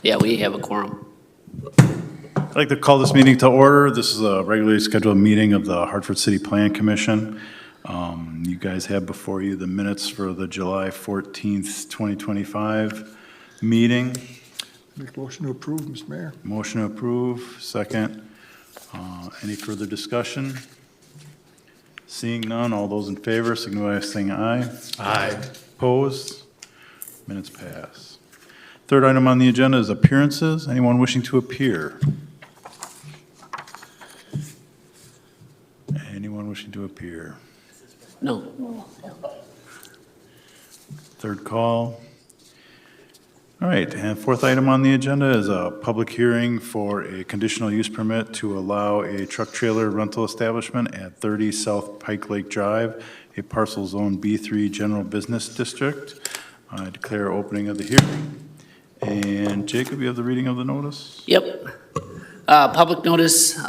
Yeah, we have a quorum. I'd like to call this meeting to order. This is a regularly scheduled meeting of the Hartford City Plan Commission. You guys have before you the minutes for the July 14th, 2025 meeting. Make motion to approve, Mr. Mayor. Motion to approve, second. Any further discussion? Seeing none, all those in favor signify by saying aye. Aye. Opposed? Minutes pass. Third item on the agenda is appearances. Anyone wishing to appear? Anyone wishing to appear? No. Third call. All right, and fourth item on the agenda is a public hearing for a conditional use permit to allow a truck trailer rental establishment at 30 South Pike Lake Drive, a parcel zone B3 General Business District. I declare opening of the hearing. And Jacob, you have the reading of the notice? Yep. Public notice,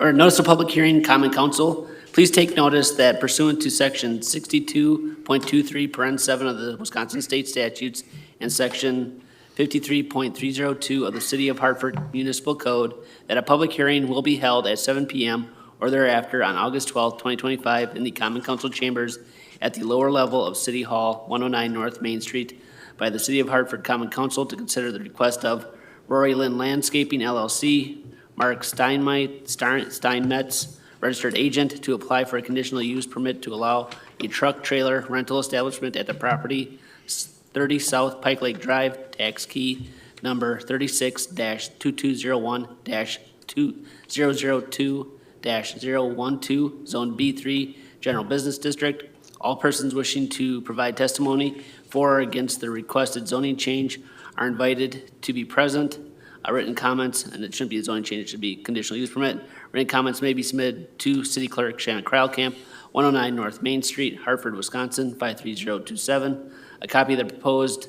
or notice of public hearing, common council. Please take notice that pursuant to section 62.23, paren 7 of the Wisconsin State Statutes and section 53.302 of the City of Hartford Municipal Code, that a public hearing will be held at 7 p.m. or thereafter on August 12, 2025 in the common council chambers at the lower level of City Hall, 109 North Main Street, by the City of Hartford Common Council to consider the request of Rory Lynn Landscaping LLC, Mark Steinmetz, registered agent, to apply for a conditional use permit to allow a truck trailer rental establishment at the property 30 South Pike Lake Drive, tax key number 36-2201-2002-012, Zone B3, General Business District. All persons wishing to provide testimony for or against the requested zoning change are invited to be present. Written comments, and it shouldn't be a zoning change, it should be conditional use permit. Written comments may be submitted to City Clerk Shannon Kralkamp, 109 North Main Street, Hartford, Wisconsin, 53027. A copy of the proposed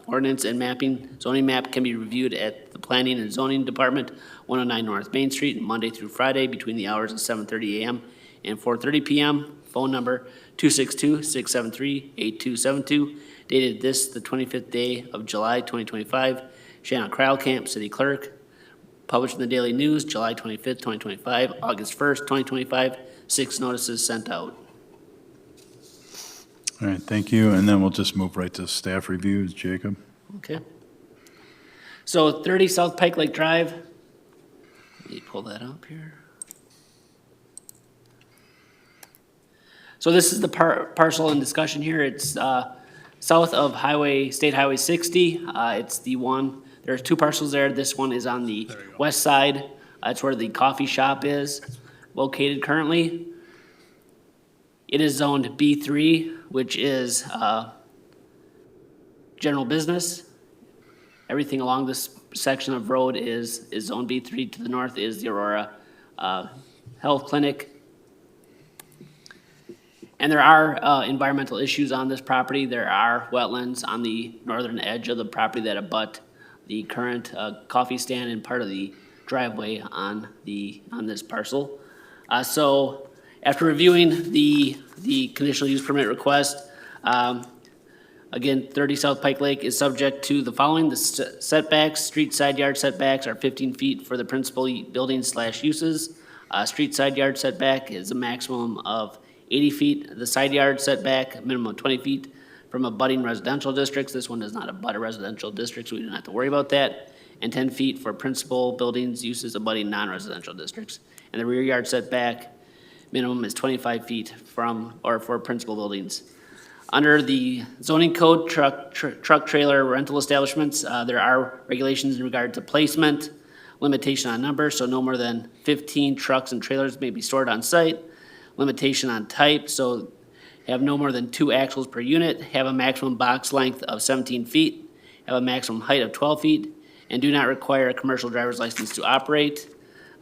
ordinance and zoning map can be reviewed at the Planning and Zoning Department, 109 North Main Street, Monday through Friday between the hours of 7:30 a.m. and 4:30 p.m. Phone number 262-673-8272. Dated the 25th day of July, 2025. Shannon Kralkamp, City Clerk. Published in the Daily News, July 25th, 2025, August 1st, 2025. 6 notices sent out. All right, thank you. And then we'll just move right to staff reviews. Jacob? Okay. So 30 South Pike Lake Drive. Let me pull that up here. So this is the parcel in discussion here. It's south of State Highway 60. It's the one, there's 2 parcels there. This one is on the west side. That's where the coffee shop is located currently. It is zoned B3, which is general business. Everything along this section of road is zone B3. To the north is the Aurora Health Clinic. And there are environmental issues on this property. There are wetlands on the northern edge of the property that abut the current coffee stand and part of the driveway on this parcel. So after reviewing the conditional use permit request, again, 30 South Pike Lake is subject to the following. The setbacks, street side yard setbacks are 15 feet for the principal buildings/uses. Street side yard setback is a maximum of 80 feet. The side yard setback, a minimum of 20 feet from abutting residential districts. This one does not abut a residential district, so we don't have to worry about that. And 10 feet for principal buildings, uses abutting non-residential districts. And the rear yard setback minimum is 25 feet for principal buildings. Under the zoning code, truck trailer rental establishments, there are regulations in regard to placement, limitation on number, so no more than 15 trucks and trailers may be stored on site. Limitation on type, so have no more than 2 axles per unit, have a maximum box length of 17 feet, have a maximum height of 12 feet, and do not require a commercial driver's license to operate.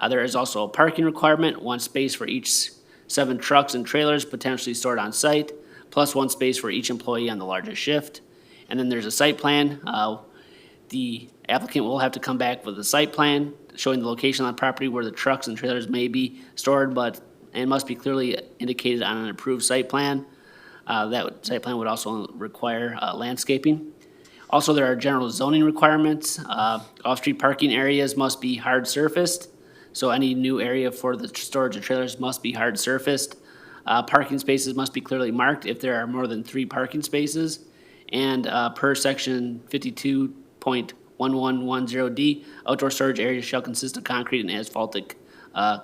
There is also a parking requirement, 1 space for each 7 trucks and trailers potentially stored on site, plus 1 space for each employee on the largest shift. And then there's a site plan. The applicant will have to come back with a site plan showing the location on the property where the trucks and trailers may be stored, and must be clearly indicated on an approved site plan. That site plan would also require landscaping. Also, there are general zoning requirements. Off-street parking areas must be hard surfaced. So any new area for the storage of trailers must be hard surfaced. Parking spaces must be clearly marked if there are more than 3 parking spaces. And per section 52.1110D, outdoor storage areas shall consist of concrete and asphaltic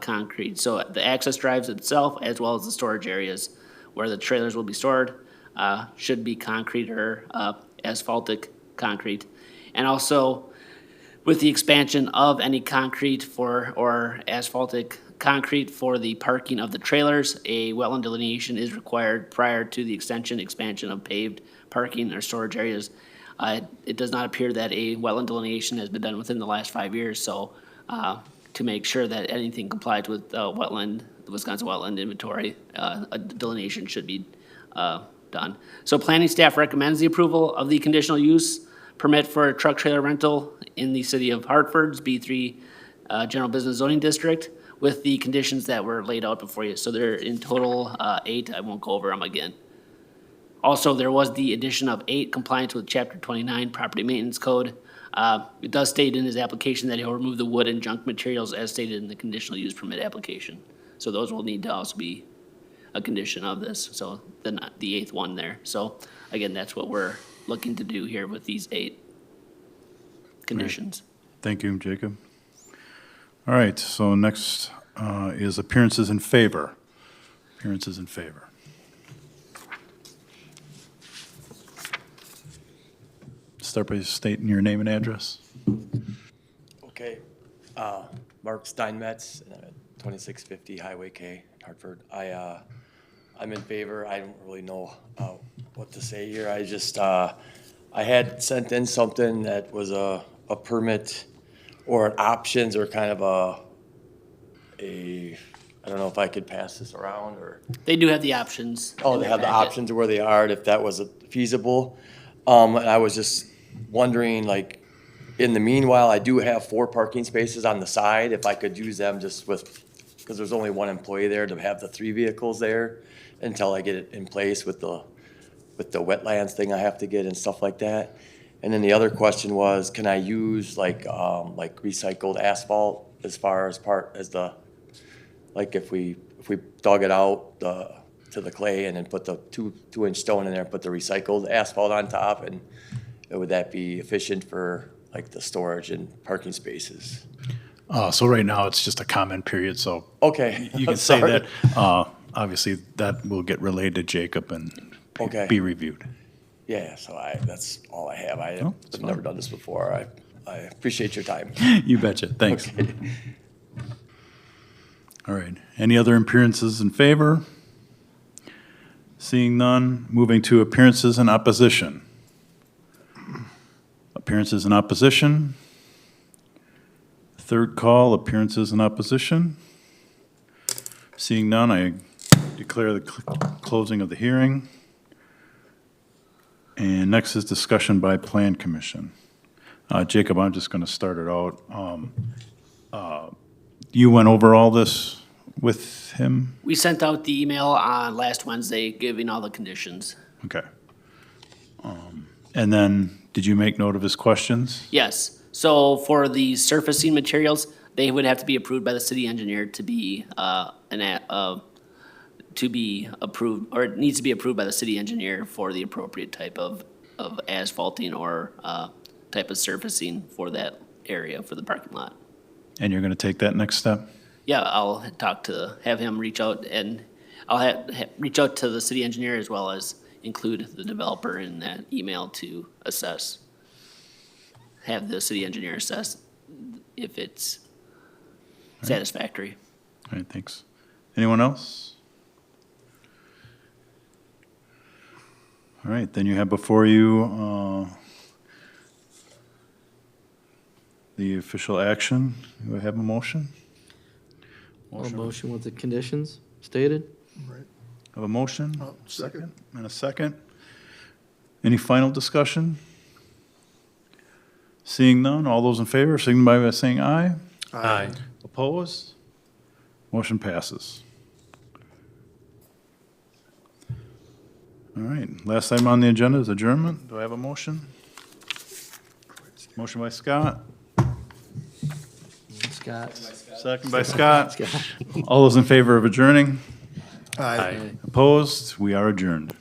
concrete. So the access drives itself, as well as the storage areas where the trailers will be stored, should be concrete or asphaltic concrete. And also, with the expansion of any concrete or asphaltic concrete for the parking of the trailers, a wetland delineation is required prior to the expansion of paved parking or storage areas. It does not appear that a wetland delineation has been done within the last 5 years, so to make sure that anything complies with the Wisconsin Wetland Inventory, a delineation should be done. So planning staff recommends the approval of the conditional use permit for a truck trailer rental in the city of Hartford's B3 General Business Zoning District with the conditions that were laid out before you. So there are in total 8. I won't go over them again. Also, there was the addition of 8, compliance with Chapter 29 Property Maintenance Code. It does state in his application that he'll remove the wood and junk materials as stated in the conditional use permit application. So those will need to also be a condition of this, so the 8th one there. So again, that's what we're looking to do here with these 8 conditions. Thank you, Jacob. All right, so next is appearances in favor. Appearances in favor. Start by stating your name and address. Okay, Mark Steinmetz, 2650 Highway K, Hartford. I'm in favor. I don't really know what to say here. I just, I had sent in something that was a permit or an options or kind of I don't know if I could pass this around or. They do have the options. Oh, in they their have the packet. options where they are, if that was feasible. And I was just wondering, like, in the meanwhile, I do have 4 parking spaces on the side, if I could use them just because there's only 1 employee there to have the 3 vehicles there until I get it in place with the wetlands thing I have to get and stuff like that. And then the other question was, can I use like recycled asphalt as far as like if we dug it out to the clay and then put the 2-inch stone in there, put the recycled asphalt on top, and would that be efficient for like the storage and parking spaces? So right now, it's just a comment period, so Okay. you can say Sorry. that. Obviously, that will get relayed to Jacob and Okay. be reviewed. Yeah, so that's all I have. it's I've never done this before. I appreciate your time. You betcha. Thanks. All right. Any other appearances in favor? Seeing none, moving to appearances in opposition. Appearances in opposition. Third call, appearances in opposition. Seeing none, I declare the closing of the hearing. And next is discussion by Plan Commission. Jacob, I'm just going to start it out. You went over all this with him? We sent out the email on last Wednesday giving all the conditions. Okay. And then, did you make note of his questions? Yes, so for the surfacing materials, they would have to be approved by the city engineer to be to be approved, or it needs to be approved by the city engineer for the appropriate type of asphalting or type of surfacing for that area for the parking lot. And you're going to take that next step? Yeah, I'll have him reach out, and I'll reach out to the city engineer as well as include the developer in that email to have the city engineer assess if it's satisfactory. All right, thanks. Anyone else? All right, then you have before you the official action. Do I have a motion? A motion with the conditions stated? Right. Have a motion? Second. And a second. Any final discussion? Seeing none, all those in favor, signify by saying aye. Aye. Opposed? Motion passes. All right, last item on the agenda is adjournment. Do I have a motion? Motion by Scott, Scott. second by Scott. Scott. All those in favor of adjourning? Aye. Opposed? We are adjourned.